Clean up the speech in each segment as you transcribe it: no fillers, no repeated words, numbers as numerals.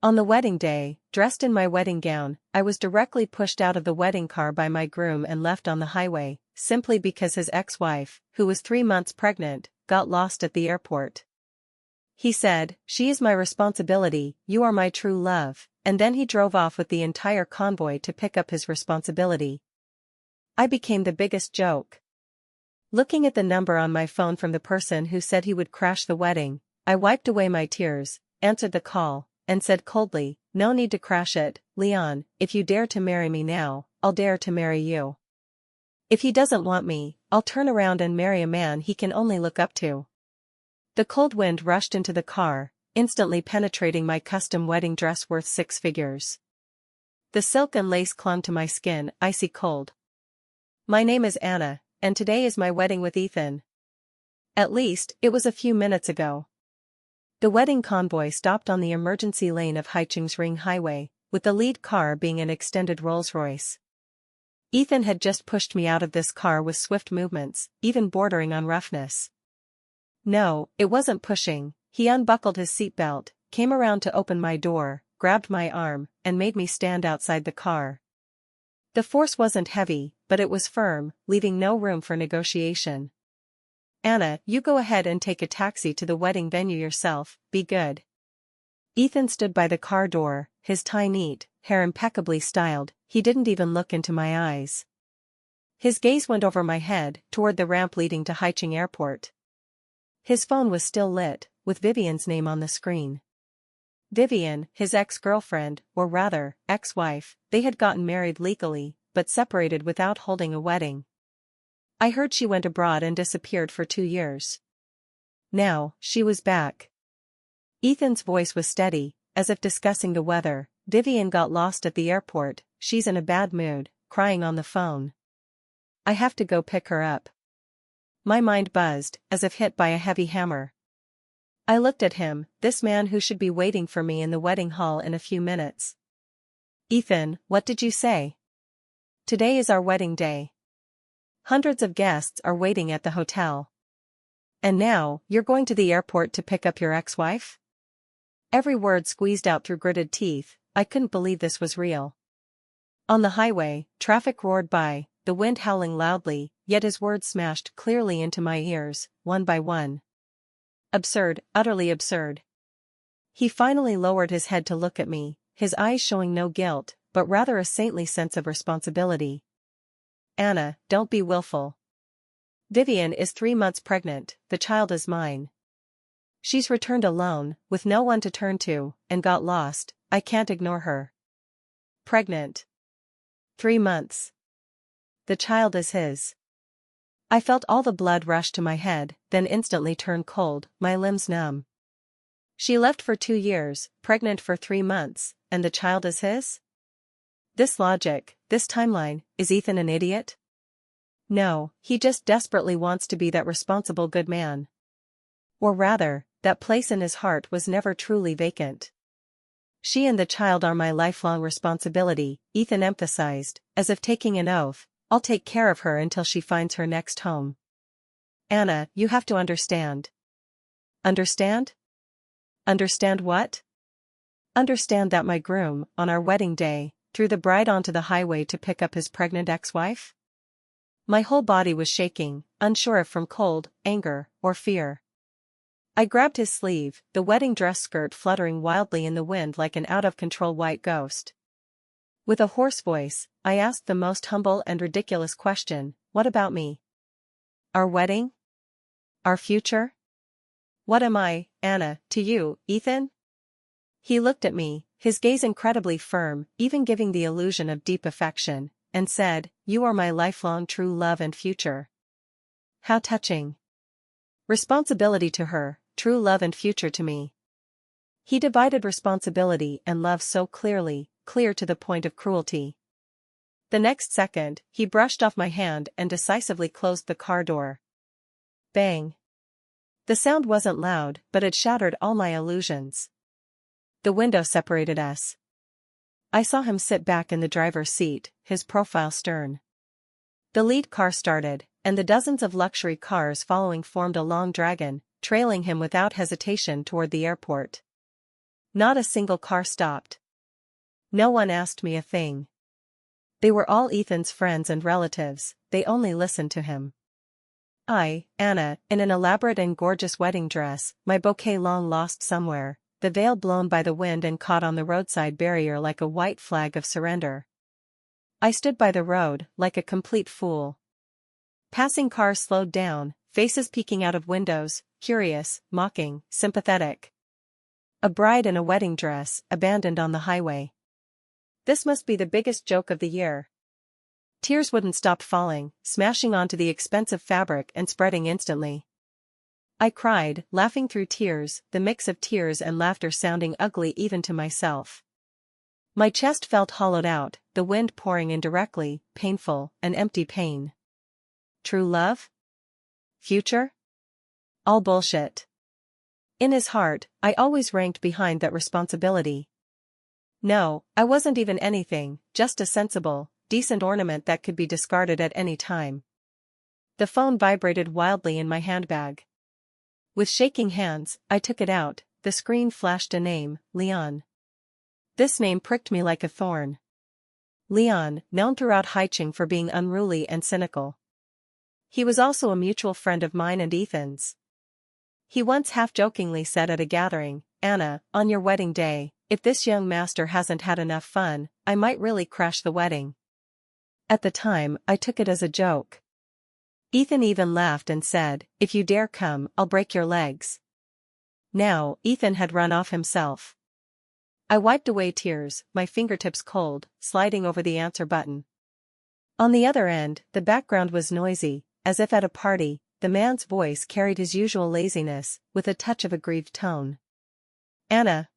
On the wedding day, dressed in my wedding gown, I was directly pushed out of the wedding car by my groom and left on the highway, simply because his ex-wife, who was 3 months pregnant, got lost at the airport. He said, "She is my responsibility, you are my true love," and then he drove off with the entire convoy to pick up his responsibility. I became the biggest joke. Looking at the number on my phone from the person who said he would crash the wedding, I wiped away my tears, answered the call, and said coldly, "No need to crash it, Leon, if you dare to marry me now, I'll dare to marry you. If he doesn't want me, I'll turn around and marry a man he can only look up to." The cold wind rushed into the car, instantly penetrating my custom wedding dress worth 6 figures. The silk and lace clung to my skin, icy cold. "My name is Anna, and today is my wedding with Ethan." At least, it was a few minutes ago. The wedding convoy stopped on the emergency lane of Haichung's Ring Highway, with the lead car being an extended Rolls-Royce. Ethan had just pushed me out of this car with swift movements, even bordering on roughness. No, it wasn't pushing. He unbuckled his seatbelt, came around to open my door, grabbed my arm, and made me stand outside the car. The force wasn't heavy, but it was firm, leaving no room for negotiation. "Anna, you go ahead and take a taxi to the wedding venue yourself, be good." Ethan stood by the car door, his tie neat, hair impeccably styled, he didn't even look into my eyes. His gaze went over my head, toward the ramp leading to Haichung Airport. His phone was still lit, with Vivian's name on the screen. Vivian, his ex-girlfriend, or rather, ex-wife, they had gotten married legally, but separated without holding a wedding. I heard she went abroad and disappeared for 2 years. Now, she was back. Ethan's voice was steady, as if discussing the weather. "Vivian got lost at the airport, she's in a bad mood, crying on the phone. I have to go pick her up." My mind buzzed, as if hit by a heavy hammer. I looked at him, this man who should be waiting for me in the wedding hall in a few minutes. "Ethan, what did you say?" "Today is our wedding day. Hundreds of guests are waiting at the hotel. And now, you're going to the airport to pick up your ex-wife?" Every word squeezed out through gritted teeth. I couldn't believe this was real. On the highway, traffic roared by, the wind howling loudly, yet his words smashed clearly into my ears, one by one. Absurd, utterly absurd. He finally lowered his head to look at me, his eyes showing no guilt, but rather a saintly sense of responsibility. "Anna, don't be willful. Vivian is 3 months pregnant, the child is mine. She's returned alone, with no one to turn to, and got lost, I can't ignore her. Pregnant. 3 months. The child is his." I felt all the blood rush to my head, then instantly turn cold, my limbs numb. She left for 2 years, pregnant for 3 months, and the child is his? This logic, this timeline, is Ethan an idiot? No, he just desperately wants to be that responsible good man. Or rather, that place in his heart was never truly vacant. "She and the child are my lifelong responsibility," Ethan emphasized, as if taking an oath. "I'll take care of her until she finds her next home. Anna, you have to understand." "Understand? Understand what?" "Understand that my groom, on our wedding day, threw the bride onto the highway to pick up his pregnant ex-wife?" My whole body was shaking, unsure if from cold, anger, or fear. I grabbed his sleeve, the wedding dress skirt fluttering wildly in the wind like an out-of-control white ghost. With a hoarse voice, I asked the most humble and ridiculous question, "What about me? Our wedding? Our future? What am I, Anna, to you, Ethan?" He looked at me, his gaze incredibly firm, even giving the illusion of deep affection, and said, "You are my lifelong true love and future." How touching. Responsibility to her, true love and future to me. He divided responsibility and love so clearly, clear to the point of cruelty. The next second, he brushed off my hand and decisively closed the car door. Bang. The sound wasn't loud, but it shattered all my illusions. The window separated us. I saw him sit back in the driver's seat, his profile stern. The lead car started, and the dozens of luxury cars following formed a long dragon, trailing him without hesitation toward the airport. Not a single car stopped. No one asked me a thing. They were all Ethan's friends and relatives, they only listened to him. I, Anna, in an elaborate and gorgeous wedding dress, my bouquet long lost somewhere, the veil blown by the wind and caught on the roadside barrier like a white flag of surrender. I stood by the road, like a complete fool. Passing cars slowed down, faces peeking out of windows, curious, mocking, sympathetic. A bride in a wedding dress, abandoned on the highway. This must be the biggest joke of the year. Tears wouldn't stop falling, smashing onto the expensive fabric and spreading instantly. I cried, laughing through tears, the mix of tears and laughter sounding ugly even to myself. My chest felt hollowed out, the wind pouring in directly, painful, an empty pain. True love? Future? All bullshit. In his heart, I always ranked behind that responsibility. No, I wasn't even anything, just a sensible, decent ornament that could be discarded at any time. The phone vibrated wildly in my handbag. With shaking hands, I took it out, the screen flashed a name, Leon. This name pricked me like a thorn. Leon, known throughout Haicheng for being unruly and cynical. He was also a mutual friend of mine and Ethan's. He once half-jokingly said at a gathering, "Anna, on your wedding day, if this young master hasn't had enough fun, I might really crash the wedding." At the time, I took it as a joke. Ethan even laughed and said, "If you dare come, I'll break your legs." Now, Ethan had run off himself. I wiped away tears, my fingertips cold, sliding over the answer button. On the other end, the background was noisy, as if at a party. The man's voice carried his usual laziness, with a touch of a grieved tone. "Anna.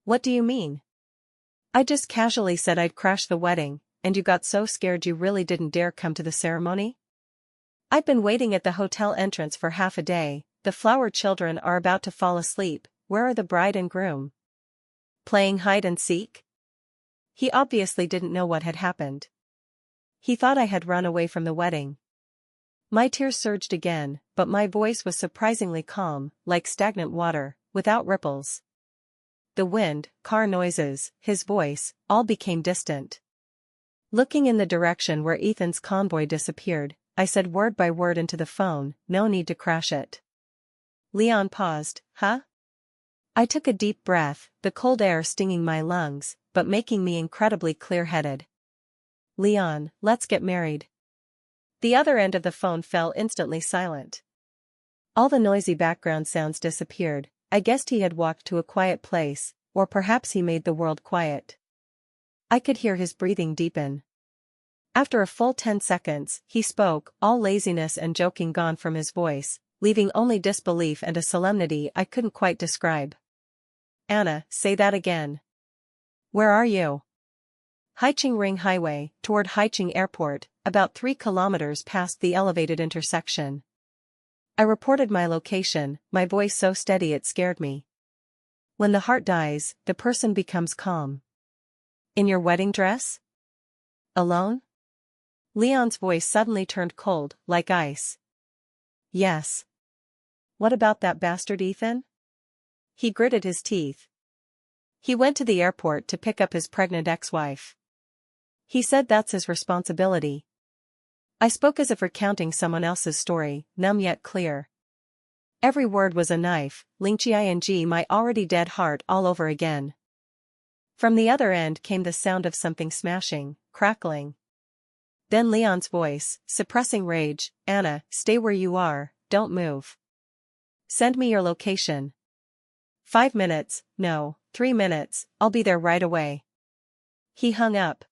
What do you mean? I just casually said I'd crash the wedding, and you got so scared you really didn't dare come to the ceremony? I've been waiting at the hotel entrance for half a day, the flower children are about to fall asleep, where are the bride and groom? Playing hide and seek?" He obviously didn't know what had happened. He thought I had run away from the wedding. My tears surged again, but my voice was surprisingly calm, like stagnant water, without ripples. The wind, car noises, his voice, all became distant. Looking in the direction where Ethan's convoy disappeared, I said word by word into the phone, "No need to crash it." Leon paused, "Huh?" I took a deep breath, the cold air stinging my lungs, but making me incredibly clear-headed. "Leon, let's get married." The other end of the phone fell instantly silent. All the noisy background sounds disappeared. I guessed he had walked to a quiet place, or perhaps he made the world quiet. I could hear his breathing deepen. After a full 10 seconds, he spoke, all laziness and joking gone from his voice, leaving only disbelief and a solemnity I couldn't quite describe. "Anna, say that again. Where are you?" Haicheng Ring Highway, toward Haicheng Airport, about 3 kilometers past the elevated intersection. I reported my location, my voice so steady it scared me. When the heart dies, the person becomes calm. "In your wedding dress? Alone?" Leon's voice suddenly turned cold, like ice. "Yes." "What about that bastard Ethan?" He gritted his teeth. "He went to the airport to pick up his pregnant ex-wife. He said that's his responsibility." I spoke as if recounting someone else's story, numb yet clear. Every word was a knife, linching my already dead heart all over again. From the other end came the sound of something smashing, crackling. Then Leon's voice, suppressing rage, "Anna, stay where you are, don't move. Send me your location. 5 minutes, no, 3 minutes, I'll be there right away." He hung up.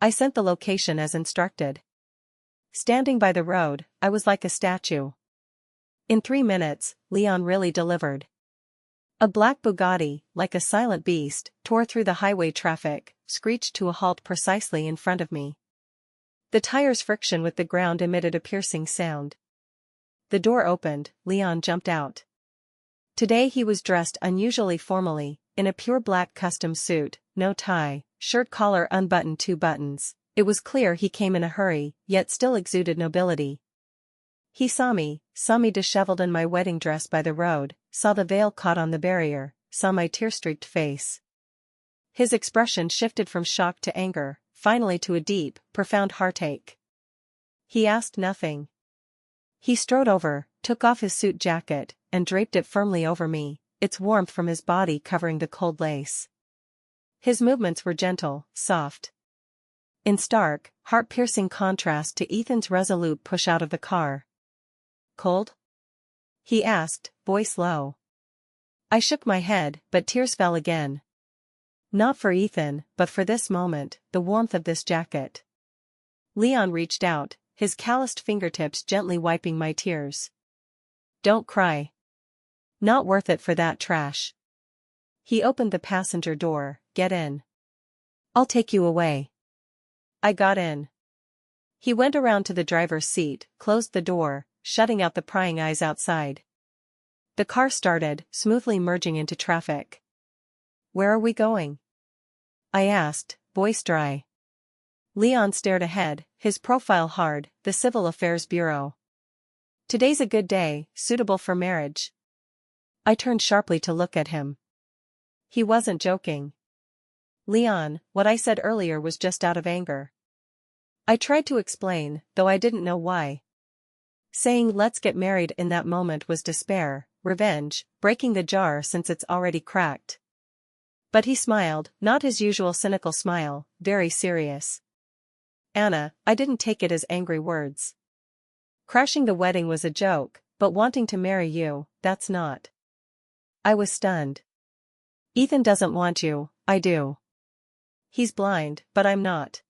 I sent the location as instructed. Standing by the road, I was like a statue. In 3 minutes, Leon really delivered. A black Bugatti, like a silent beast, tore through the highway traffic, screeched to a halt precisely in front of me. The tire's friction with the ground emitted a piercing sound. The door opened, Leon jumped out. Today he was dressed unusually formally, in a pure black custom suit, no tie, shirt collar unbuttoned 2 buttons. It was clear he came in a hurry, yet still exuded nobility. He saw me disheveled in my wedding dress by the road, saw the veil caught on the barrier, saw my tear-streaked face. His expression shifted from shock to anger, finally to a deep, profound heartache. He asked nothing. He strode over, took off his suit jacket, and draped it firmly over me, its warmth from his body covering the cold lace. His movements were gentle, soft. In stark, heart-piercing contrast to Ethan's resolute push out of the car. "Cold?" he asked, voice low. I shook my head, but tears fell again. Not for Ethan, but for this moment, the warmth of this jacket. Leon reached out, his calloused fingertips gently wiping my tears. "Don't cry. Not worth it for that trash." He opened the passenger door. "Get in. I'll take you away." I got in. He went around to the driver's seat, closed the door, shutting out the prying eyes outside. The car started, smoothly merging into traffic. "Where are we going?" I asked, voice dry. Leon stared ahead, his profile hard. "The Civil Affairs Bureau. Today's a good day, suitable for marriage." I turned sharply to look at him. He wasn't joking. "Leon, what I said earlier was just out of anger." I tried to explain, though I didn't know why. Saying "let's get married" in that moment was despair, revenge, breaking the jar since it's already cracked. But he smiled, not his usual cynical smile, very serious. "Anna, I didn't take it as angry words. Crashing the wedding was a joke, but wanting to marry you, that's not." I was stunned. "Ethan doesn't want you, I do. He's blind, but I'm not."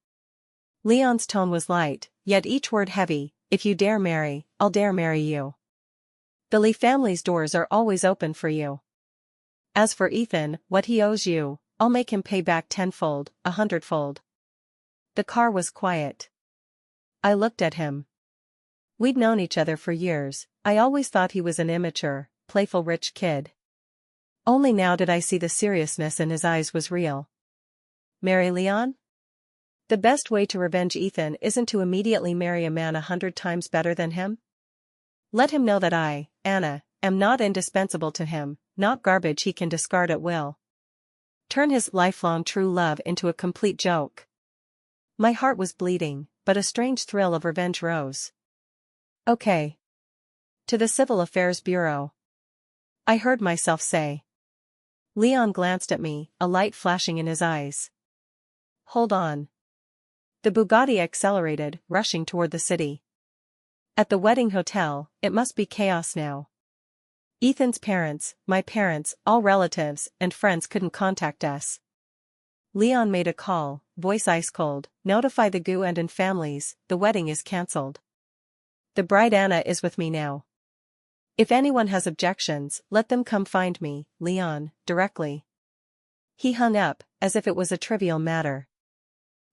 Leon's tone was light, yet each word heavy. "If you dare marry, I'll dare marry you. The Lee family's doors are always open for you. As for Ethan, what he owes you, I'll make him pay back tenfold, 100-fold." The car was quiet. I looked at him. We'd known each other for years. I always thought he was an immature, playful rich kid. Only now did I see the seriousness in his eyes was real. "Marry Leon? The best way to revenge Ethan isn't to immediately marry a man 100 times better than him? Let him know that I, Anna, am not indispensable to him, not garbage he can discard at will. Turn his lifelong true love into a complete joke." My heart was bleeding, but a strange thrill of revenge rose. "Okay. To the Civil Affairs Bureau," I heard myself say. Leon glanced at me, a light flashing in his eyes. "Hold on." The Bugatti accelerated, rushing toward the city. At the wedding hotel, it must be chaos now. Ethan's parents, my parents, all relatives and friends couldn't contact us. Leon made a call, voice ice cold. "Notify the Gu and families, the wedding is cancelled. The bride Anna is with me now. If anyone has objections, let them come find me, Leon, directly." He hung up, as if it was a trivial matter.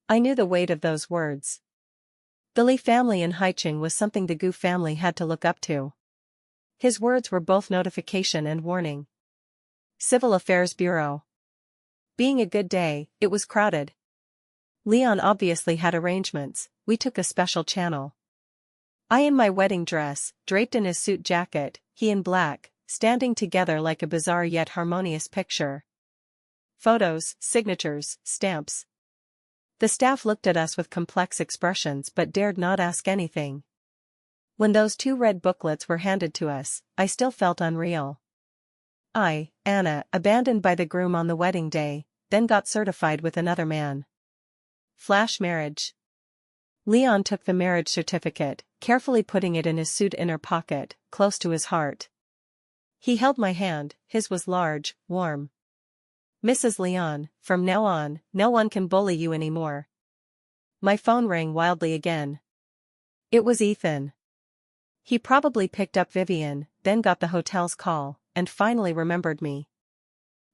I knew the weight of those words. The Lee family in Haicheng was something the Gu family had to look up to. His words were both notification and warning. Civil Affairs Bureau. Being a good day, it was crowded. Leon obviously had arrangements. We took a special channel. I in my wedding dress, draped in his suit jacket, he in black, standing together like a bizarre yet harmonious picture. Photos, signatures, stamps. The staff looked at us with complex expressions but dared not ask anything. When those 2 red booklets were handed to us, I still felt unreal. I, Anna, abandoned by the groom on the wedding day, then got certified with another man. Flash marriage. Leon took the marriage certificate, carefully putting it in his suit inner pocket, close to his heart. He held my hand, his was large, warm. "Mrs. Leon, from now on, no one can bully you anymore." My phone rang wildly again. It was Ethan. He probably picked up Vivian, then got the hotel's call, and finally remembered me.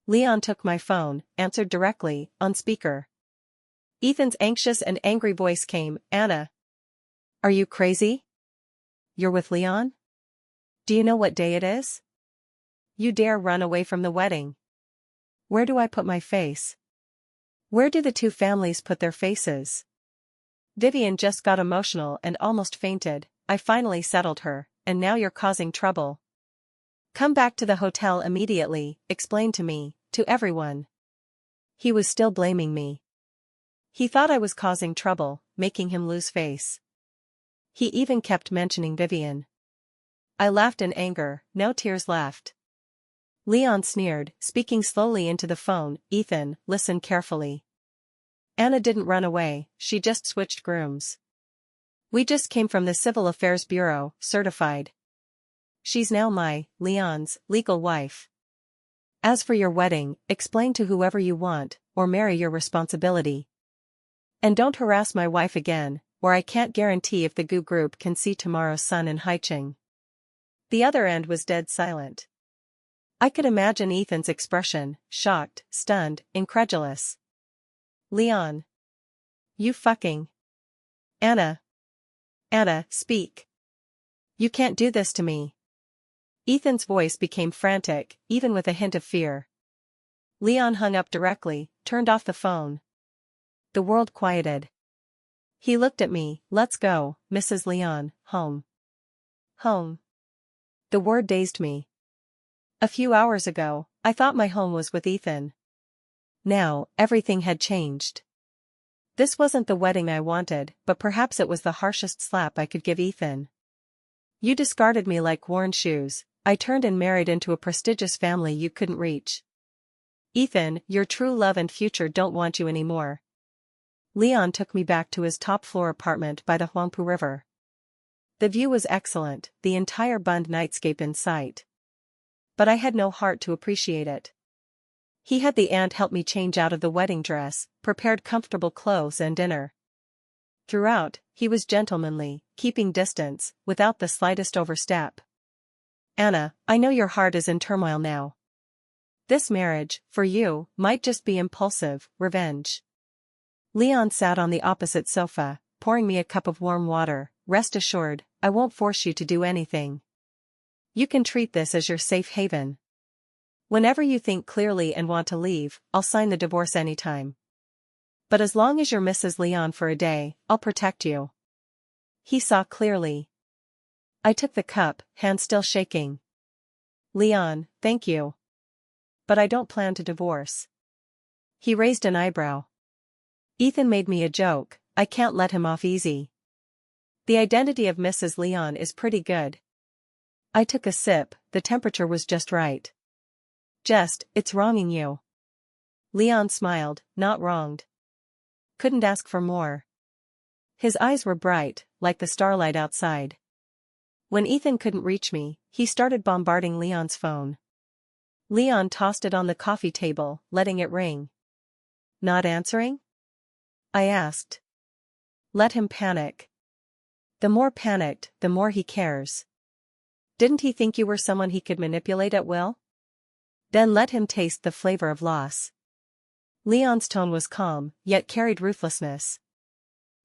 Leon took my phone, answered directly, on speaker. Ethan's anxious and angry voice came. "Anna. Are you crazy? You're with Leon? Do you know what day it is? You dare run away from the wedding? Where do I put my face? Where do the 2 families put their faces?" Vivian just got emotional and almost fainted. "I finally settled her, and now you're causing trouble." Come back to the hotel immediately, explain to me, to everyone. He was still blaming me. He thought I was causing trouble, making him lose face. He even kept mentioning Vivian. I laughed in anger, no tears left. Leon sneered, speaking slowly into the phone. Ethan, listen carefully. Anna didn't run away, she just switched grooms. We just came from the Civil Affairs Bureau, certified. She's now Leon's, legal wife. As for your wedding, explain to whoever you want, or marry your responsibility. And don't harass my wife again, or I can't guarantee if the GU group can see tomorrow's sun in Haicheng. The other end was dead silent. I could imagine Ethan's expression, shocked, stunned, incredulous. Leon. You fucking. Anna, speak. You can't do this to me. Ethan's voice became frantic, even with a hint of fear. Leon hung up directly, turned off the phone. The world quieted. He looked at me. Let's go, Mrs. Leon, home. Home. The word dazed me. A few hours ago, I thought my home was with Ethan. Now, everything had changed. This wasn't the wedding I wanted, but perhaps it was the harshest slap I could give Ethan. You discarded me like worn shoes. I turned and married into a prestigious family you couldn't reach. Ethan, your true love and future don't want you anymore. Leon took me back to his top-floor apartment by the Huangpu River. The view was excellent, the entire Bund nightscape in sight. But I had no heart to appreciate it. He had the aunt help me change out of the wedding dress, prepared comfortable clothes and dinner. Throughout, he was gentlemanly, keeping distance, without the slightest overstep. Anna, I know your heart is in turmoil now. This marriage, for you, might just be impulsive, revenge. Leon sat on the opposite sofa, pouring me a cup of warm water. Rest assured, I won't force you to do anything. You can treat this as your safe haven. Whenever you think clearly and want to leave, I'll sign the divorce anytime. But as long as you're Mrs. Leon for a day, I'll protect you. He saw clearly. I took the cup, hand still shaking. Leon, thank you. But I don't plan to divorce. He raised an eyebrow. Ethan made me a joke, I can't let him off easy. The identity of Mrs. Leon is pretty good. I took a sip, the temperature was just right. It's wronging you. Leon smiled, not wronged. Couldn't ask for more. His eyes were bright, like the starlight outside. When Ethan couldn't reach me, he started bombarding Leon's phone. Leon tossed it on the coffee table, letting it ring. Not answering? I asked. Let him panic. The more panicked, the more he cares. Didn't he think you were someone he could manipulate at will? Then let him taste the flavor of loss. Leon's tone was calm, yet carried ruthlessness.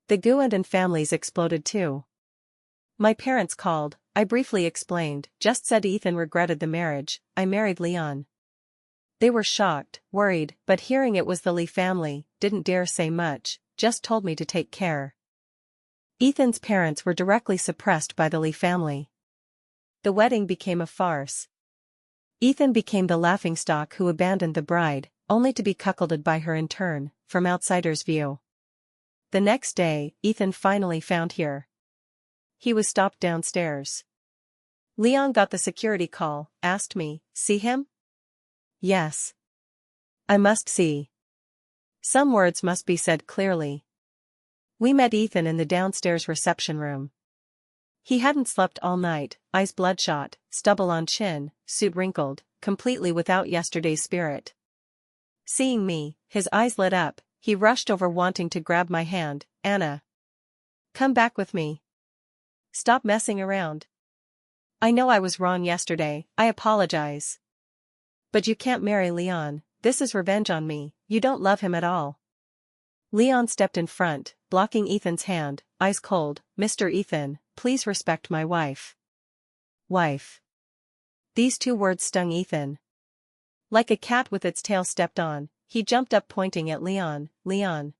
The GU and families exploded too. My parents called, I briefly explained, just said Ethan regretted the marriage, I married Leon. They were shocked, worried, but hearing it was the Lee family, didn't dare say much, just told me to take care. Ethan's parents were directly suppressed by the Lee family. The wedding became a farce. Ethan became the laughingstock who abandoned the bride, only to be cuckolded by her in turn, from outsiders' view. The next day, Ethan finally found here. He was stopped downstairs. Leon got the security call, asked me, see him? Yes. I must see. Some words must be said clearly. We met Ethan in the downstairs reception room. He hadn't slept all night, eyes bloodshot, stubble on chin, suit wrinkled, completely without yesterday's spirit. Seeing me, his eyes lit up, he rushed over wanting to grab my hand. Anna. Come back with me. Stop messing around. I know I was wrong yesterday, I apologize. But you can't marry Leon, this is revenge on me, you don't love him at all. Leon stepped in front, blocking Ethan's hand, eyes cold. Mr. Ethan, please respect my wife. Wife. These two words stung Ethan. Like a cat with its tail stepped on, he jumped up pointing at Leon. Leon.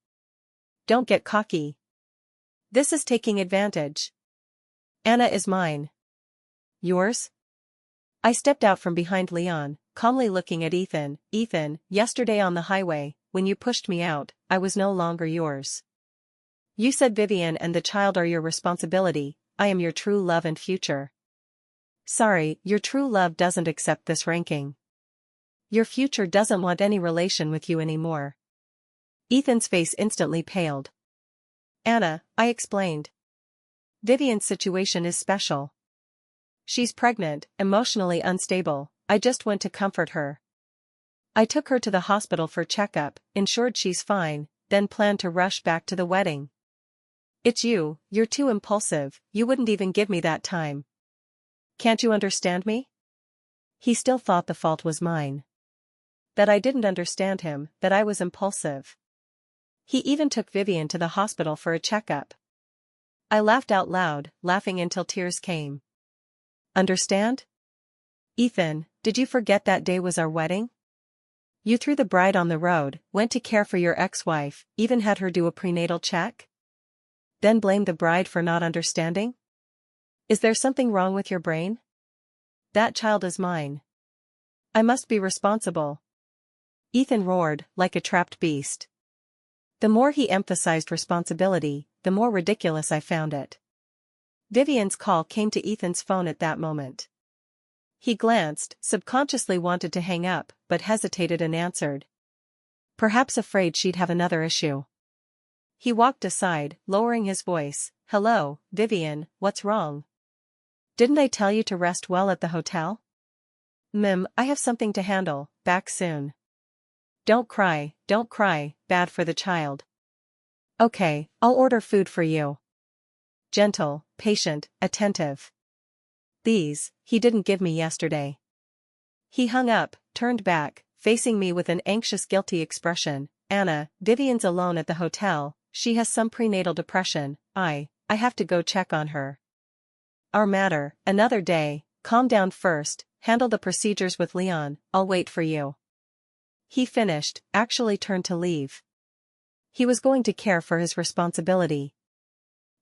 Don't get cocky. This is taking advantage. Anna is mine. Yours? I stepped out from behind Leon, calmly looking at Ethan. Ethan, yesterday on the highway, when you pushed me out, I was no longer yours. You said Vivian and the child are your responsibility. I am your true love and future. Sorry, your true love doesn't accept this ranking. Your future doesn't want any relation with you anymore. Ethan's face instantly paled. Anna, I explained. Vivian's situation is special. She's pregnant, emotionally unstable. I just went to comfort her. I took her to the hospital for checkup, ensured she's fine, then planned to rush back to the wedding. It's you, you're too impulsive, you wouldn't even give me that time. Can't you understand me? He still thought the fault was mine. That I didn't understand him, that I was impulsive. He even took Vivian to the hospital for a checkup. I laughed out loud, laughing until tears came. Understand? Ethan, did you forget that day was our wedding? You threw the bride on the road, went to care for your ex-wife, even had her do a prenatal check? Then blamed the bride for not understanding? Is there something wrong with your brain? That child is mine. I must be responsible. Ethan roared, like a trapped beast. The more he emphasized responsibility, the more ridiculous I found it. Vivian's call came to Ethan's phone at that moment. He glanced, subconsciously wanted to hang up, but hesitated and answered. Perhaps afraid she'd have another issue. He walked aside, lowering his voice. Hello, Vivian, what's wrong? Didn't I tell you to rest well at the hotel? I have something to handle, back soon. Don't cry, bad for the child. Okay, I'll order food for you. Gentle, patient, attentive. These, he didn't give me yesterday. He hung up, turned back, facing me with an anxious guilty expression. Anna, Vivian's alone at the hotel, she has some prenatal depression. I have to go check on her. Our matter, another day, calm down first, handle the procedures with Leon, I'll wait for you. He finished, actually turned to leave. He was going to care for his responsibility.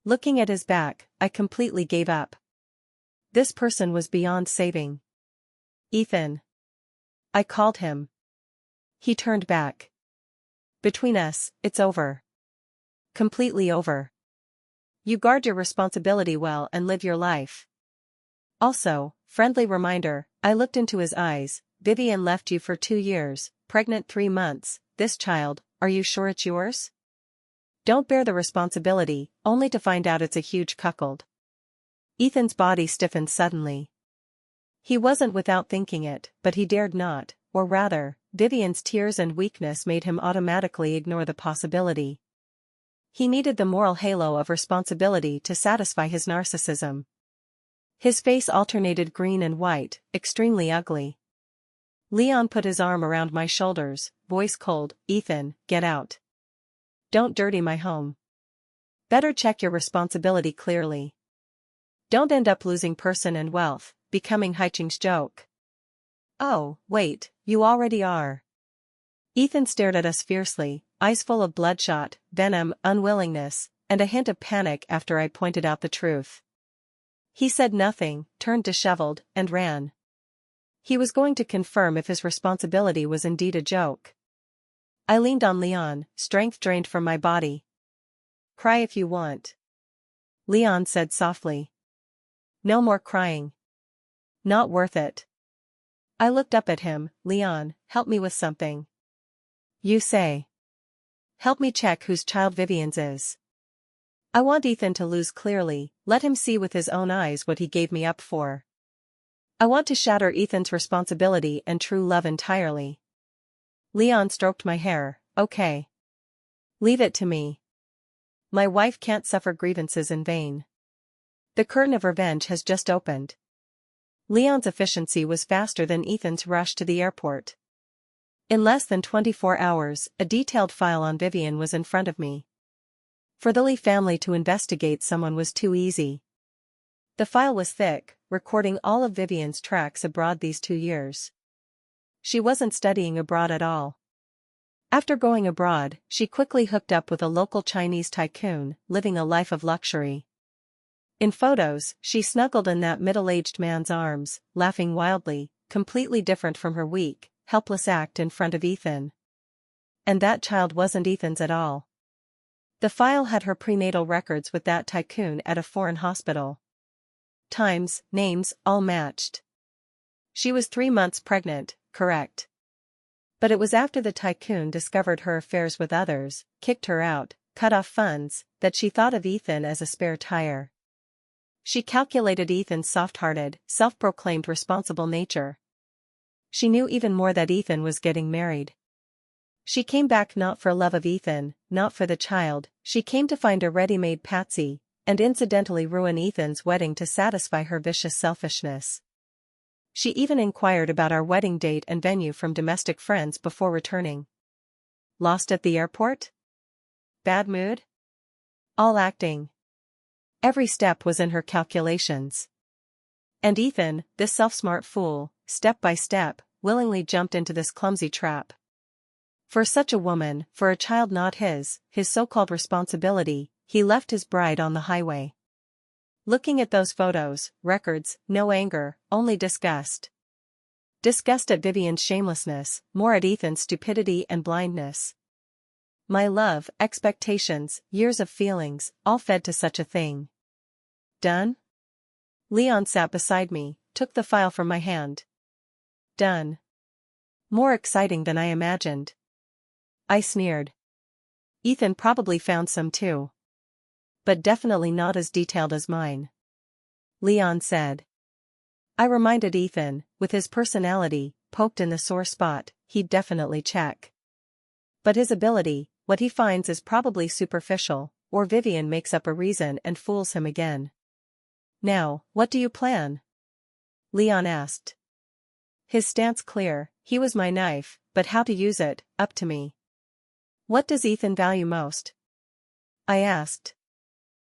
Looking at his back, I completely gave up. This person was beyond saving. Ethan. I called him. He turned back. Between us, it's over. Completely over. You guard your responsibility well and live your life. Also, friendly reminder, I looked into his eyes. Vivian left you for 2 years, pregnant 3 months, this child, are you sure it's yours? Don't bear the responsibility, only to find out it's a huge cuckold. Ethan's body stiffened suddenly. He wasn't without thinking it, but he dared not, or rather, Vivian's tears and weakness made him automatically ignore the possibility. He needed the moral halo of responsibility to satisfy his narcissism. His face alternated green and white, extremely ugly. Leon put his arm around my shoulders, voice cold. Ethan, get out. Don't dirty my home. Better check your responsibility clearly. Don't end up losing person and wealth, becoming Haiching's joke. Oh, wait, you already are. Ethan stared at us fiercely, eyes full of bloodshot, venom, unwillingness, and a hint of panic after I pointed out the truth. He said nothing, turned disheveled, and ran. He was going to confirm if his responsibility was indeed a joke. I leaned on Leon, strength drained from my body. Cry if you want. Leon said softly. No more crying. Not worth it. I looked up at him. Leon, help me with something. You say. Help me check whose child Vivian's is. I want Ethan to lose clearly, let him see with his own eyes what he gave me up for. I want to shatter Ethan's responsibility and true love entirely. Leon stroked my hair. Okay. Leave it to me. My wife can't suffer grievances in vain. The curtain of revenge has just opened. Leon's efficiency was faster than Ethan's rush to the airport. In less than 24 hours, a detailed file on Vivian was in front of me. For the Lee family to investigate someone was too easy. The file was thick, recording all of Vivian's tracks abroad these 2 years. She wasn't studying abroad at all. After going abroad, she quickly hooked up with a local Chinese tycoon, living a life of luxury. In photos, she snuggled in that middle-aged man's arms, laughing wildly, completely different from her weak, helpless act in front of Ethan. And that child wasn't Ethan's at all. The file had her prenatal records with that tycoon at a foreign hospital. Times, names, all matched. She was 3 months pregnant, correct. But it was after the tycoon discovered her affairs with others, kicked her out, cut off funds, that she thought of Ethan as a spare tire. She calculated Ethan's soft-hearted, self-proclaimed responsible nature. She knew even more that Ethan was getting married. She came back not for love of Ethan, not for the child, she came to find a ready-made patsy, and incidentally ruin Ethan's wedding to satisfy her vicious selfishness. She even inquired about our wedding date and venue from domestic friends before returning. Lost at the airport? Bad mood? All acting. Every step was in her calculations. And Ethan, this self-smart fool, step by step, willingly jumped into this clumsy trap. For such a woman, for a child not his so-called responsibility, he left his bride on the highway. Looking at those photos, records, no anger, only disgust. Disgust at Vivian's shamelessness, more at Ethan's stupidity and blindness. My love, expectations, years of feelings, all fed to such a thing. Done? Leon sat beside me, took the file from my hand. Done. More exciting than I imagined. I sneered. Ethan probably found some too. But definitely not as detailed as mine. Leon said. I reminded Ethan, with his personality, poked in the sore spot, he'd definitely check. But his ability, what he finds is probably superficial, or Vivian makes up a reason and fools him again. Now, what do you plan? Leon asked. His stance clear, he was my knife, but how to use it, up to me. What does Ethan value most? I asked.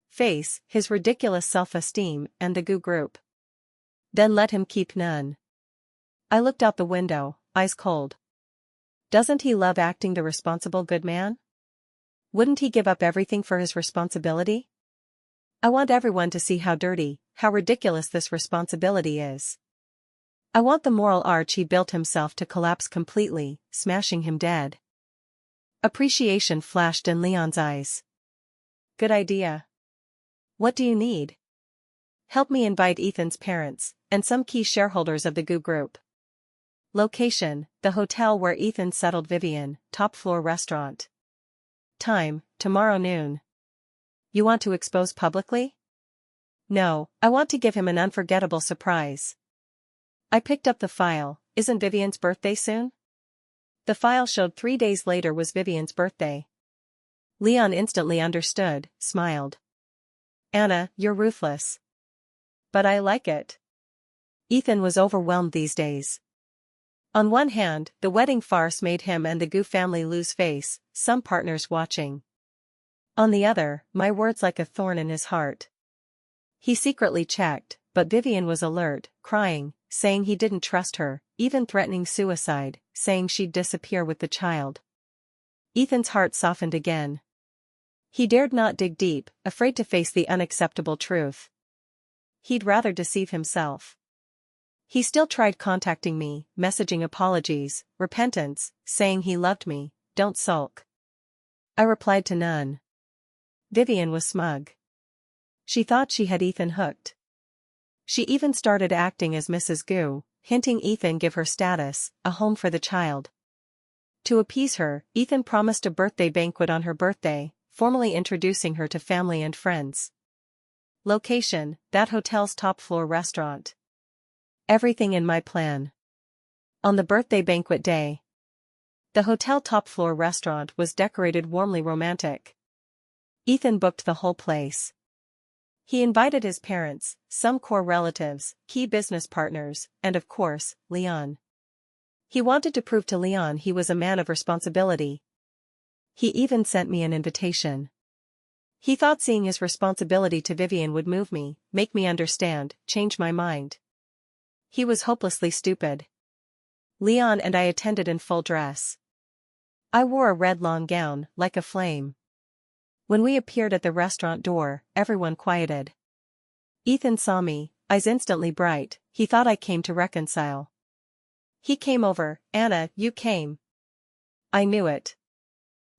Face, his ridiculous self-esteem, and the goo group. Then let him keep none. I looked out the window, eyes cold. Doesn't he love acting the responsible good man? Wouldn't he give up everything for his responsibility? I want everyone to see how dirty, how ridiculous this responsibility is. I want the moral arch he built himself to collapse completely, smashing him dead. Appreciation flashed in Leon's eyes. Good idea. What do you need? Help me invite Ethan's parents, and some key shareholders of the goo group. Location, the hotel where Ethan settled Vivian, top-floor restaurant. Time, tomorrow noon. You want to expose publicly? No, I want to give him an unforgettable surprise. I picked up the file. Isn't Vivian's birthday soon? The file showed 3 days later was Vivian's birthday. Leon instantly understood, smiled. Anna, you're ruthless. But I like it. Ethan was overwhelmed these days. On one hand, the wedding farce made him and the Goo family lose face, some partners watching. On the other, my words like a thorn in his heart. He secretly checked, but Vivian was alert, crying, saying he didn't trust her, even threatening suicide, saying she'd disappear with the child. Ethan's heart softened again. He dared not dig deep, afraid to face the unacceptable truth. He'd rather deceive himself. He still tried contacting me, messaging apologies, repentance, saying he loved me, don't sulk. I replied to none. Vivian was smug. She thought she had Ethan hooked. She even started acting as Mrs. Goo, hinting Ethan give her status, a home for the child. To appease her, Ethan promised a birthday banquet on her birthday, formally introducing her to family and friends. Location, that hotel's top-floor restaurant. Everything in my plan. On the birthday banquet day. The hotel top-floor restaurant was decorated warmly romantic. Ethan booked the whole place. He invited his parents, some core relatives, key business partners, and of course, Leon. He wanted to prove to Leon he was a man of responsibility. He even sent me an invitation. He thought seeing his responsibility to Vivian would move me, make me understand, change my mind. He was hopelessly stupid. Leon and I attended in full dress. I wore a red long gown, like a flame. When we appeared at the restaurant door, everyone quieted. Ethan saw me, eyes instantly bright. He thought I came to reconcile. He came over. Anna, you came. I knew it.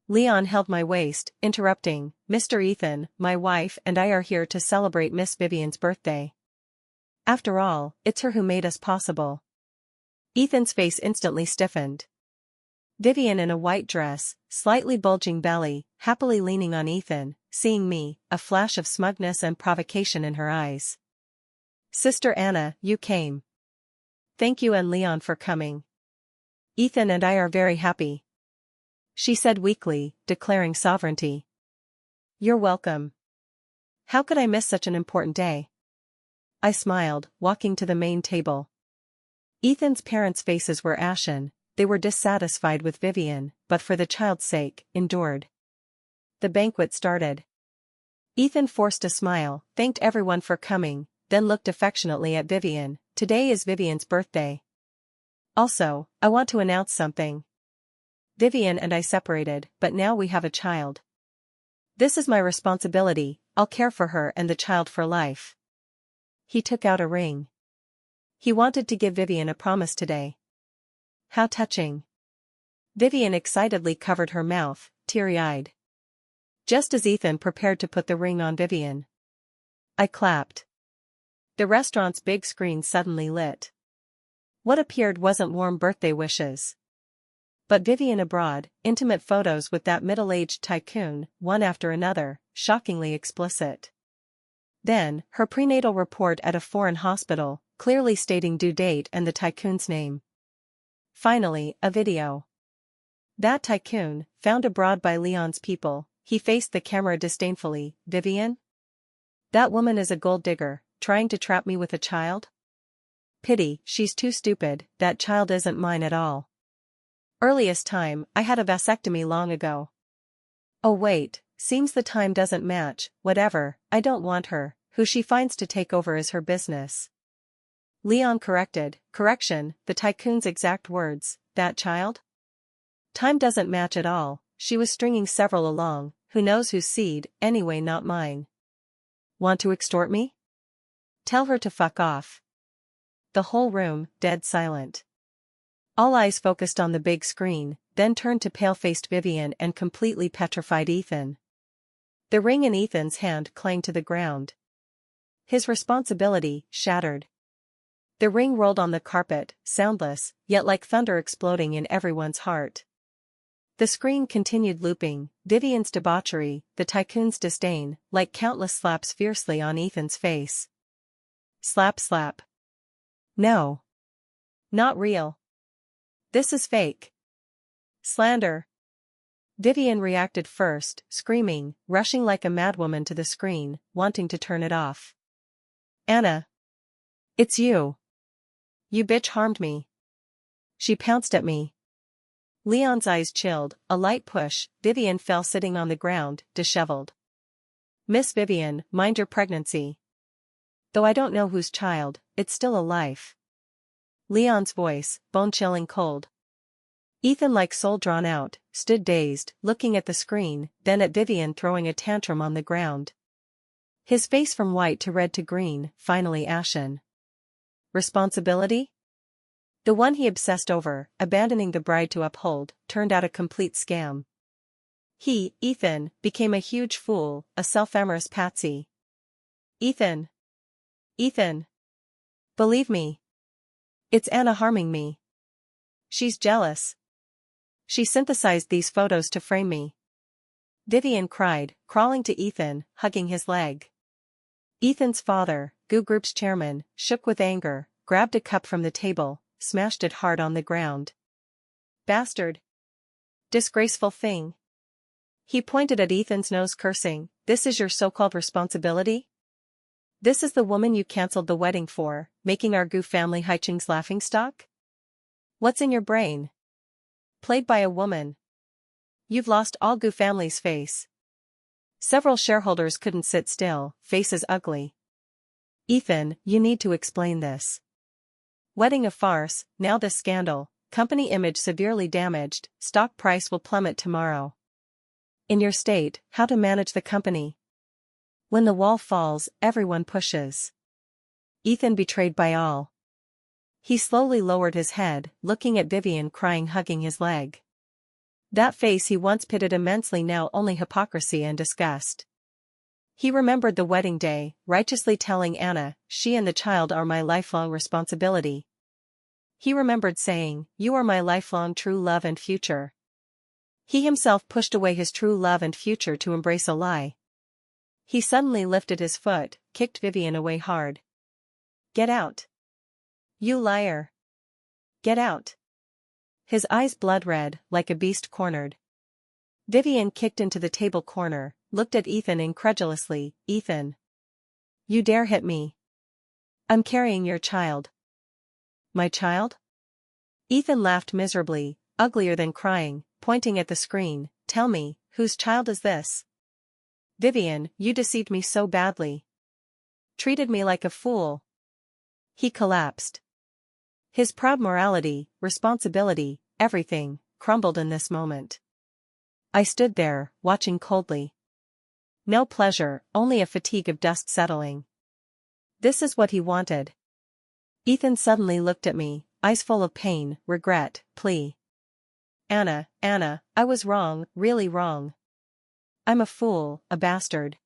Leon held my waist, interrupting, Mr. Ethan, my wife and I are here to celebrate Miss Vivian's birthday. After all, it's her who made us possible. Ethan's face instantly stiffened. Vivian in a white dress, slightly bulging belly, happily leaning on Ethan, seeing me, a flash of smugness and provocation in her eyes. Sister Anna, you came. Thank you and Leon for coming. Ethan and I are very happy. She said weakly, declaring sovereignty. You're welcome. How could I miss such an important day? I smiled, walking to the main table. Ethan's parents' faces were ashen. They were dissatisfied with Vivian, but for the child's sake, endured. The banquet started. Ethan forced a smile, thanked everyone for coming, then looked affectionately at Vivian. Today is Vivian's birthday. Also, I want to announce something. Vivian and I separated, but now we have a child. This is my responsibility. I'll care for her and the child for life. He took out a ring. He wanted to give Vivian a promise today. How touching. Vivian excitedly covered her mouth, teary-eyed. Just as Ethan prepared to put the ring on Vivian, I clapped. The restaurant's big screen suddenly lit. What appeared wasn't warm birthday wishes, but Vivian abroad, intimate photos with that middle-aged tycoon, one after another, shockingly explicit. Then, her prenatal report at a foreign hospital, clearly stating due date and the tycoon's name. Finally, a video. That tycoon, found abroad by Leon's people, he faced the camera disdainfully. Vivian? That woman is a gold digger, trying to trap me with a child? Pity, she's too stupid, that child isn't mine at all. Earliest time, I had a vasectomy long ago. Oh wait, seems the time doesn't match, whatever, I don't want her, who she finds to take over is her business. Leon corrected, correction, the tycoon's exact words, that child? Time doesn't match at all, she was stringing several along, who knows whose seed, anyway not mine. Want to extort me? Tell her to fuck off. The whole room, dead silent. All eyes focused on the big screen, then turned to pale-faced Vivian and completely petrified Ethan. The ring in Ethan's hand clanged to the ground. His responsibility, shattered. The ring rolled on the carpet, soundless, yet like thunder exploding in everyone's heart. The screen continued looping, Vivian's debauchery, the tycoon's disdain, like countless slaps fiercely on Ethan's face. Slap slap. No. Not real. This is fake. Slander. Vivian reacted first, screaming, rushing like a madwoman to the screen, wanting to turn it off. Anna. It's you. You bitch harmed me. She pounced at me. Leon's eyes chilled, a light push, Vivian fell sitting on the ground, disheveled. Miss Vivian, mind your pregnancy. Though I don't know whose child, it's still a life. Leon's voice, bone-chilling cold. Ethan, like soul drawn out, stood dazed, looking at the screen, then at Vivian throwing a tantrum on the ground. His face from white to red to green, finally ashen. Responsibility? The one he obsessed over, abandoning the bride to uphold, turned out a complete scam. He, Ethan, became a huge fool, a self-amorous patsy. Ethan. Ethan. Believe me. It's Anna harming me. She's jealous. She synthesized these photos to frame me. Vivian cried, crawling to Ethan, hugging his leg. Ethan's father, Goo Group's chairman, shook with anger, grabbed a cup from the table, smashed it hard on the ground. Bastard. Disgraceful thing. He pointed at Ethan's nose, cursing, this is your so-called responsibility? This is the woman you cancelled the wedding for, making our Goo family hijinks laughingstock? What's in your brain? Played by a woman. You've lost all Goo family's face. Several shareholders couldn't sit still, faces ugly. Ethan, you need to explain this. Wedding a farce, now this scandal, company image severely damaged, stock price will plummet tomorrow. In your state, how to manage the company? When the wall falls, everyone pushes. Ethan betrayed by all. He slowly lowered his head, looking at Vivian crying, hugging his leg. That face he once pitied immensely, now only hypocrisy and disgust. He remembered the wedding day, righteously telling Anna, "She and the child are my lifelong responsibility." He remembered saying, "You are my lifelong true love and future." He himself pushed away his true love and future to embrace a lie. He suddenly lifted his foot, kicked Vivian away hard. "Get out! You liar! Get out!" His eyes blood red, like a beast cornered. Vivian kicked into the table corner, looked at Ethan incredulously. "Ethan! You dare hit me? I'm carrying your child." "My child?" Ethan laughed miserably, uglier than crying, pointing at the screen. "Tell me, whose child is this?" "Vivian, you deceived me so badly. Treated me like a fool." He collapsed. His proud morality, responsibility, everything, crumbled in this moment. I stood there, watching coldly. No pleasure, only a fatigue of dust settling. This is what he wanted. Ethan suddenly looked at me, eyes full of pain, regret, plea. Anna, I was wrong, really wrong. I'm a fool, a bastard.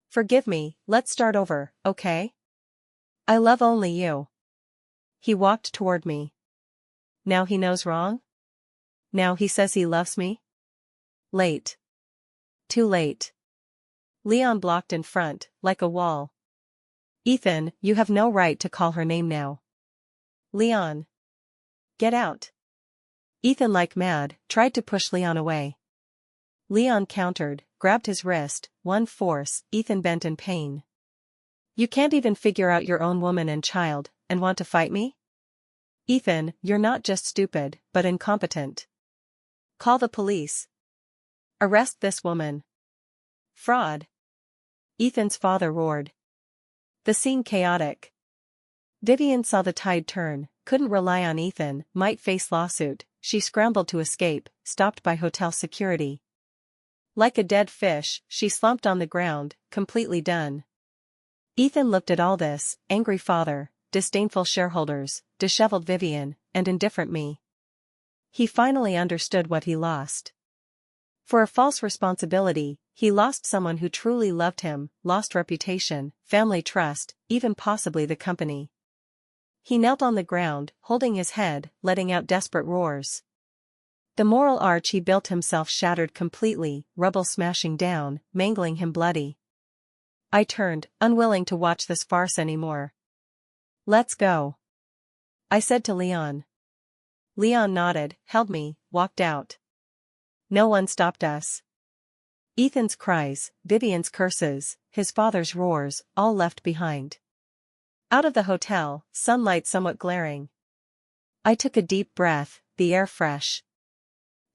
Forgive me, let's start over, okay? I love only you." He walked toward me. Now he knows wrong? Now he says he loves me? Late. Too late. Leon blocked in front, like a wall. "Ethan, you have no right to call her name now." "Leon. Get out." Ethan, like mad, tried to push Leon away. Leon countered, grabbed his wrist, one force. Ethan bent in pain. "You can't even figure out your own woman and child, and want to fight me? Ethan, you're not just stupid, but incompetent. Call the police. Arrest this woman. Fraud." Ethan's father roared. The scene chaotic. Vivian saw the tide turn, couldn't rely on Ethan, might face lawsuit. She scrambled to escape, stopped by hotel security. Like a dead fish, she slumped on the ground, completely done. Ethan looked at all this, angry father, disdainful shareholders, disheveled Vivian, and indifferent me. He finally understood what he lost. For a false responsibility, he lost someone who truly loved him, lost reputation, family trust, even possibly the company. He knelt on the ground, holding his head, letting out desperate roars. The moral arch he built himself shattered completely, rubble smashing down, mangling him bloody. I turned, unwilling to watch this farce anymore. "Let's go," I said to Leon. Leon nodded, held me, walked out. No one stopped us. Ethan's cries, Vivian's curses, his father's roars, all left behind. Out of the hotel, sunlight somewhat glaring. I took a deep breath, the air fresh.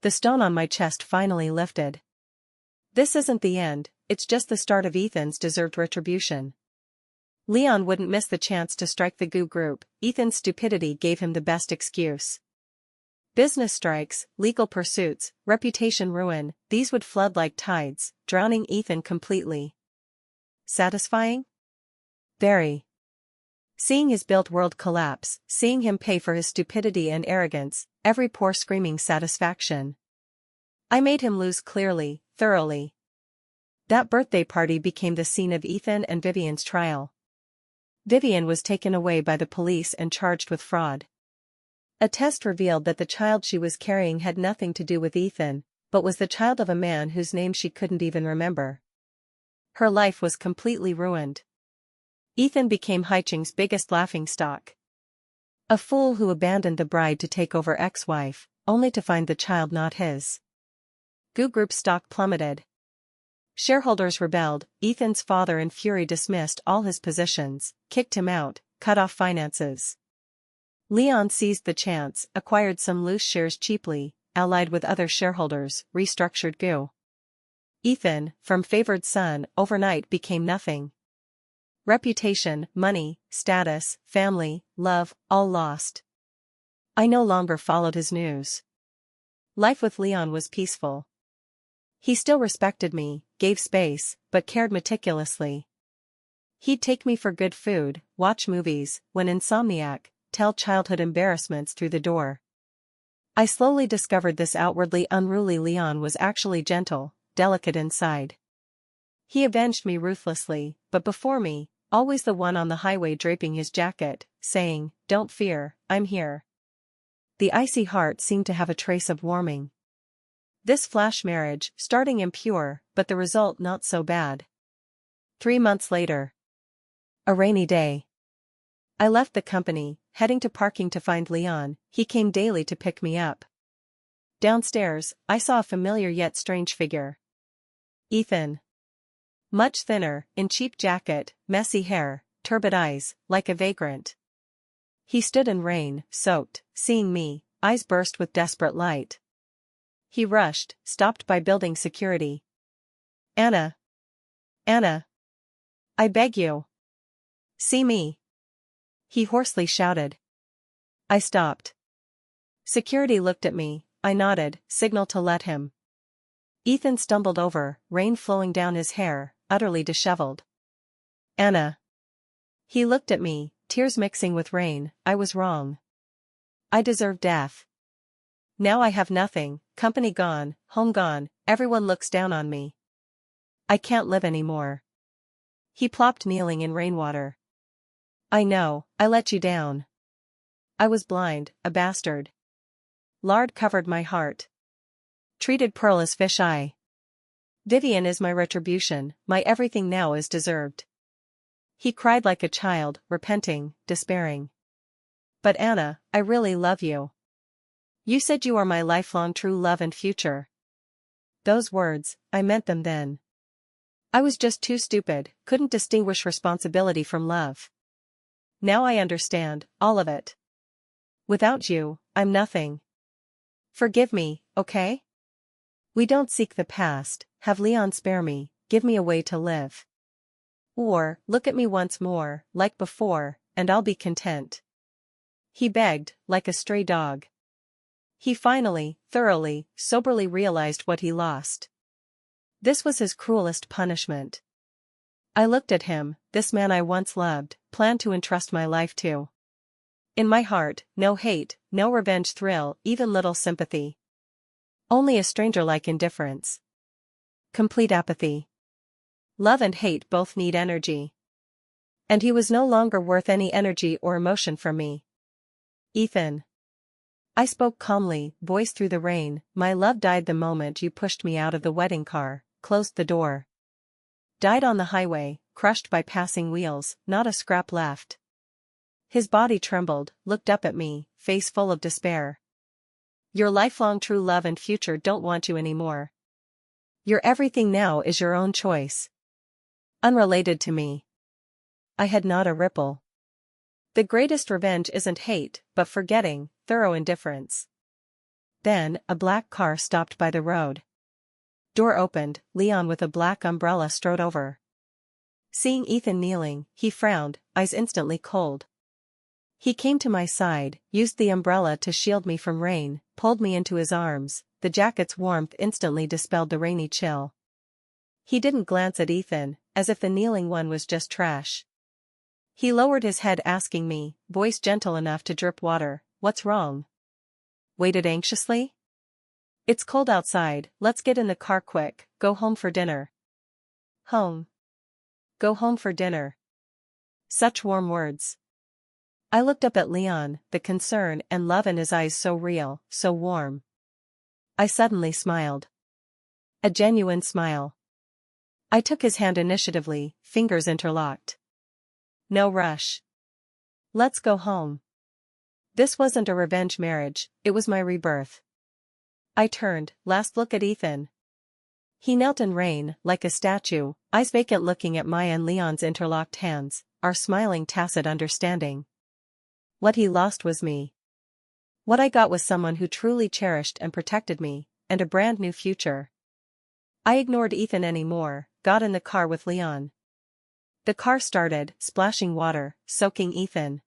The stone on my chest finally lifted. This isn't the end, it's just the start of Ethan's deserved retribution. Leon wouldn't miss the chance to strike the Goo Group. Ethan's stupidity gave him the best excuse. Business strikes, legal pursuits, reputation ruin, these would flood like tides, drowning Ethan completely. Satisfying? Very. Seeing his built world collapse, seeing him pay for his stupidity and arrogance, every pore screaming satisfaction. I made him lose clearly, thoroughly. That birthday party became the scene of Ethan and Vivian's trial. Vivian was taken away by the police and charged with fraud. A test revealed that the child she was carrying had nothing to do with Ethan, but was the child of a man whose name she couldn't even remember. Her life was completely ruined. Ethan became Haiching's biggest laughingstock. A fool who abandoned the bride to take over ex-wife, only to find the child not his. Goo Group's stock plummeted. Shareholders rebelled. Ethan's father in fury dismissed all his positions, kicked him out, cut off finances. Leon seized the chance, acquired some loose shares cheaply, allied with other shareholders, restructured Goo. Ethan, from favored son, overnight became nothing. Reputation, money, status, family, love, all lost. I no longer followed his news. Life with Leon was peaceful. He still respected me, gave space, but cared meticulously. He'd take me for good food, watch movies, when insomniac, tell childhood embarrassments through the door. I slowly discovered this outwardly unruly Leon was actually gentle, delicate inside. He avenged me ruthlessly, but before me, always the one on the highway draping his jacket, saying, "Don't fear, I'm here." The icy heart seemed to have a trace of warming. This flash marriage, starting impure, but the result not so bad. 3 months later. A rainy day. I left the company, heading to parking to find Leon. He came daily to pick me up. Downstairs, I saw a familiar yet strange figure. Ethan. Much thinner, in cheap jacket, messy hair, turbid eyes, like a vagrant. He stood in rain, soaked, seeing me, eyes burst with desperate light. He rushed, stopped by building security. "Anna! Anna! I beg you! See me!" he hoarsely shouted. I stopped. Security looked at me, I nodded, signal to let him. Ethan stumbled over, rain flowing down his hair, utterly disheveled. "Anna." He looked at me, tears mixing with rain. I was wrong. I deserved death. Now I have nothing, company gone, home gone, everyone looks down on me. I can't live anymore. He plopped kneeling in rainwater. "I know, I let you down. I was blind, a bastard. Lard covered my heart. Treated Pearl as fish eye. Vivian is my retribution, my everything now is deserved." He cried like a child, repenting, despairing. "But Anna, I really love you. You said you are my lifelong true love and future." Those words, I meant them then. I was just too stupid, couldn't distinguish responsibility from love. Now I understand, all of it. Without you, I'm nothing. Forgive me, okay? We don't seek the past, have Leon spare me, give me a way to live. Or, look at me once more, like before, and I'll be content. He begged, like a stray dog. He finally, thoroughly, soberly realized what he lost. This was his cruelest punishment. I looked at him, this man I once loved, planned to entrust my life to. In my heart, no hate, no revenge thrill, even little sympathy. Only a stranger-like indifference. Complete apathy. Love and hate both need energy. And he was no longer worth any energy or emotion from me. "Ethan." I spoke calmly, voice through the rain, "My love died the moment you pushed me out of the wedding car, closed the door. Died on the highway, crushed by passing wheels, not a scrap left." His body trembled, looked up at me, face full of despair. "Your lifelong true love and future don't want you anymore. Your everything now is your own choice. Unrelated to me." I had not a ripple. The greatest revenge isn't hate, but forgetting, thorough indifference. Then, a black car stopped by the road. Door opened, Leon with a black umbrella strode over. Seeing Ethan kneeling, he frowned, eyes instantly cold. He came to my side, used the umbrella to shield me from rain, pulled me into his arms, the jacket's warmth instantly dispelled the rainy chill. He didn't glance at Ethan, as if the kneeling one was just trash. He lowered his head asking me, voice gentle enough to drip water, "What's wrong?" Waited anxiously. "It's cold outside, let's get in the car quick, go home for dinner." Home. Go home for dinner. Such warm words. I looked up at Leon, the concern and love in his eyes so real, so warm. I suddenly smiled. A genuine smile. I took his hand initiatively, fingers interlocked. "No rush. Let's go home." This wasn't a revenge marriage, it was my rebirth. I turned, last look at Ethan. He knelt in rain, like a statue, eyes vacant looking at my and Leon's interlocked hands, our smiling tacit understanding. What he lost was me. What I got was someone who truly cherished and protected me, and a brand new future. I ignored Ethan anymore, got in the car with Leon. The car started, splashing water, soaking Ethan.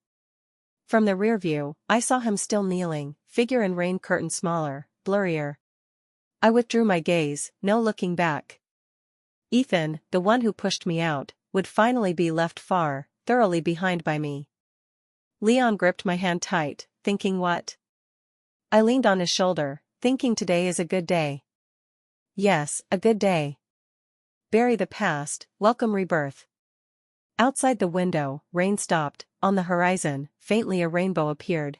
From the rear view, I saw him still kneeling, figure in rain curtain smaller, blurrier. I withdrew my gaze, no looking back. Ethan, the one who pushed me out, would finally be left far, thoroughly behind by me. Leon gripped my hand tight, thinking what? I leaned on his shoulder, thinking today is a good day. Yes, a good day. Bury the past, welcome rebirth. Outside the window, rain stopped, on the horizon, faintly a rainbow appeared.